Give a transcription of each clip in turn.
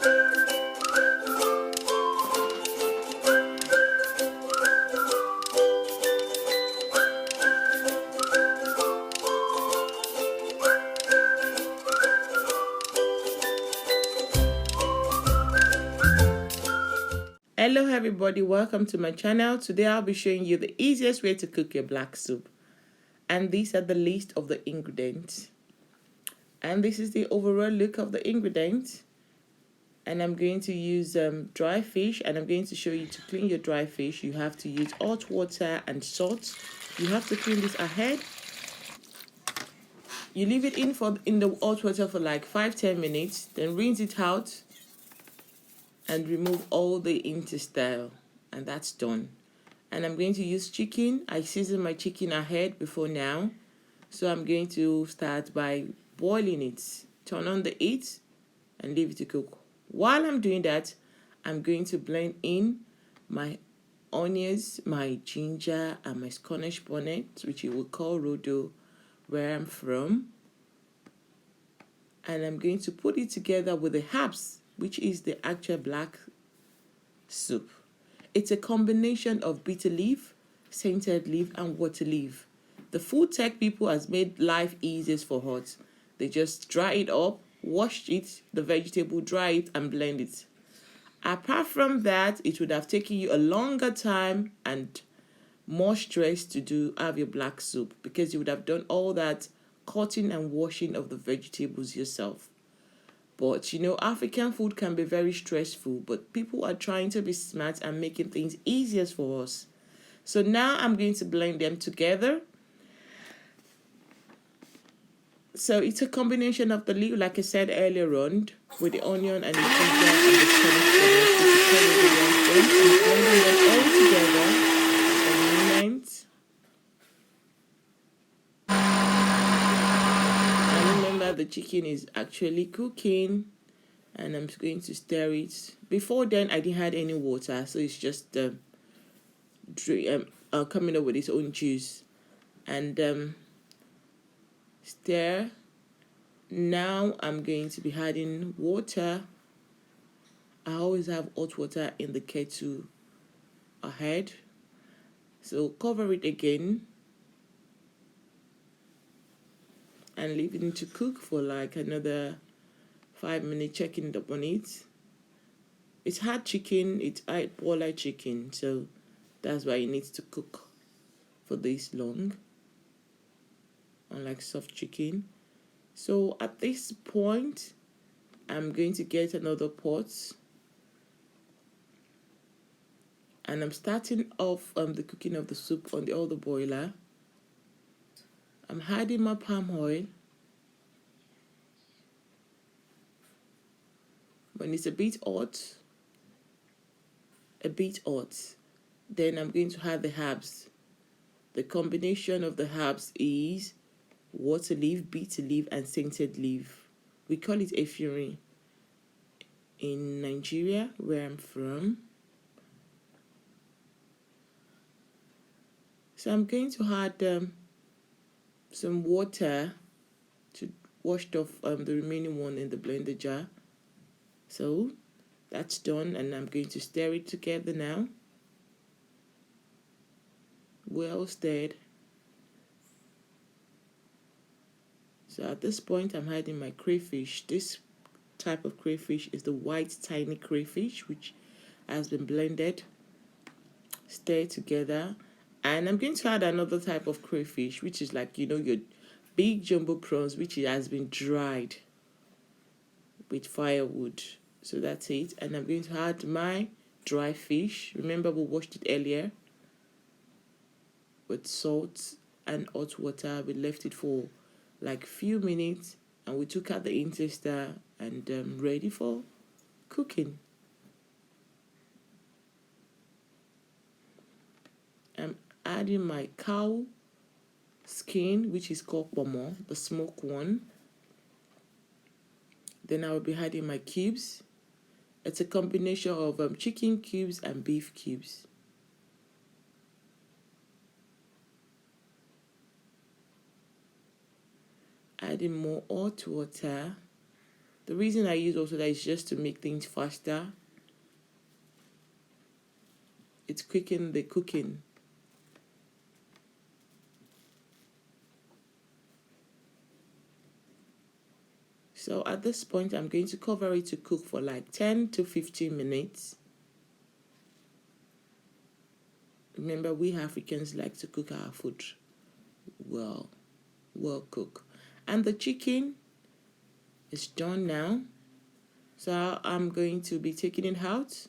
Hello everybody, welcome to my channel. Today I'll be showing you the easiest way to cook your black soup. And these are the list of the ingredients. And this is the overall look of the ingredients. And I'm going to use dry fish, and I'm going to show you to clean your dry fish. You have to use hot water and salt. You have to clean this ahead. You leave it in the hot water for like 5-10 minutes, then rinse it out and remove all the intestine, and that's done. And I'm going to use chicken. I seasoned my chicken ahead before now, so I'm going to start by boiling it. Turn on the heat and leave it to cook. While I'm doing that, I'm going to blend in my onions, my ginger, and my scotchbonnet, which you will call rodo where I'm from. And I'm going to put it together with the herbs, which is the actual black soup. It's a combination of bitter leaf, scented leaf, and water leaf. The food tech people has made life easiest for us. They just dry it up, wash it, the vegetable, dry it, and blend it. Apart from that, it would have taken you a longer time and more stress to have your black soup, because you would have done all that cutting and washing of the vegetables yourself. But you know, African food can be very stressful, but people are trying to be smart and making things easier for us. So now I'm going to blend them together. So it's a combination of the leaf, like I said earlier on, with the onion and the ginger and the scotchbonnet. I'm blending them all together for a moment. The chicken is actually cooking, and I'm going to stir it. Before then, I didn't add any water, so it's just coming up with its own juice. And stir. Now I'm going to be adding water. I always have hot water in the kettle ahead, so cover it again and leave it to cook for like another 5 minutes, checking it up on it. It's hard chicken, it's hard boiler chicken, so that's why it needs to cook for this long, unlike soft chicken. So at this point, I'm going to get another pot, and I'm starting off the cooking of the soup on the other boiler. I'm adding my palm oil. When it's a bit hot, then I'm going to add the herbs. The combination of the herbs is water leaf, bitter leaf, and scented leaf. We call it EFIRIN in Nigeria, where I'm from. So I'm going to add some water to wash off the remaining one in the blender jar. So that's done, and I'm going to stir it together now. Well stirred. So at this point, I'm adding my crayfish. This type of crayfish is the white tiny crayfish, which has been blended, stirred together. And I'm going to add another type of crayfish, which is like, you know, your big jumbo prawns, which has been dried with firewood. So that's it. And I'm going to add my dry fish. Remember, we washed it earlier with salt and hot water. We left it for like few minutes, and we took out the intestine and ready for cooking. I'm adding my cow skin, which is called pomo, the smoked one. Then I will be adding my cubes. It's a combination of chicken cubes and beef cubes. Adding more hot water The reason I use also that is just to make things faster. It's quicken the cooking. So at this point, I'm going to cover it to cook for like 10 to 15 minutes. Remember, we Africans like to cook our food well cooked. And the chicken is done now. So I'm going to be taking it out.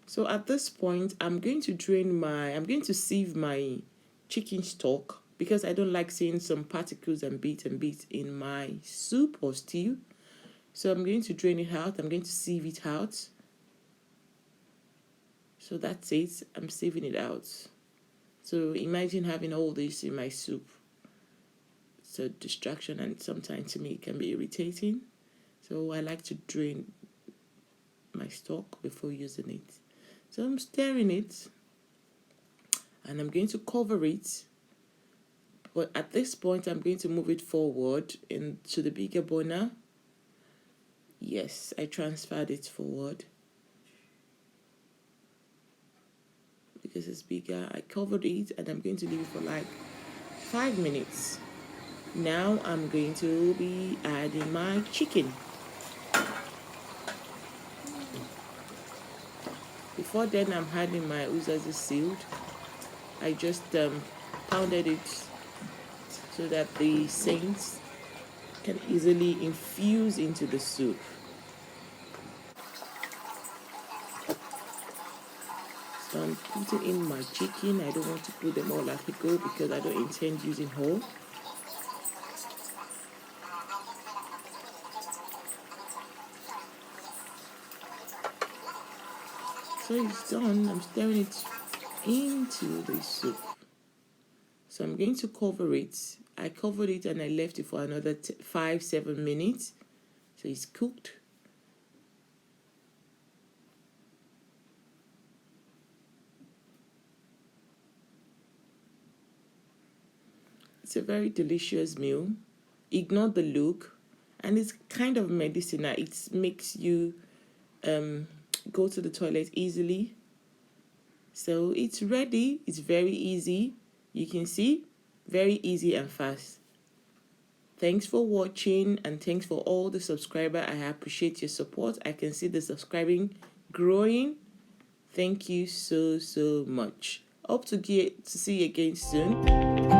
So at this point, I'm going to sieve my chicken stock because I don't like seeing some particles and bits in my soup or stew. So I'm going to drain it out. I'm going to sieve it out. So that's it. I'm sieving it out. So imagine having all this in my soup. It's a distraction, and sometimes to me it can be irritating. So I like to drain my stock before using it. So I'm stirring it, and I'm going to cover it. But at this point, I'm going to move it forward into the bigger burner. Yes, I transferred it forward because it's bigger. I covered it, and I'm going to leave it for like 5 minutes. Now I'm going to be adding my chicken. Before then, I'm adding my uzazi sealed. I just pounded it so that the saints can easily infuse into the soup. So I'm putting in my chicken. I don't want to put them all at a go because I don't intend using whole. So it's done. I'm stirring it into the soup. So I'm going to cover it. I covered it and I left it for another 5-7 minutes. So it's cooked. It's a very delicious meal. Ignore the look, and it's kind of medicinal. It makes you go to the toilet easily. So it's ready. It's very easy. You can see, very easy and fast. Thanks for watching, and thanks for all the subscribers. I appreciate your support. I can see the subscribing growing. Thank you so much. Hope to see you again soon.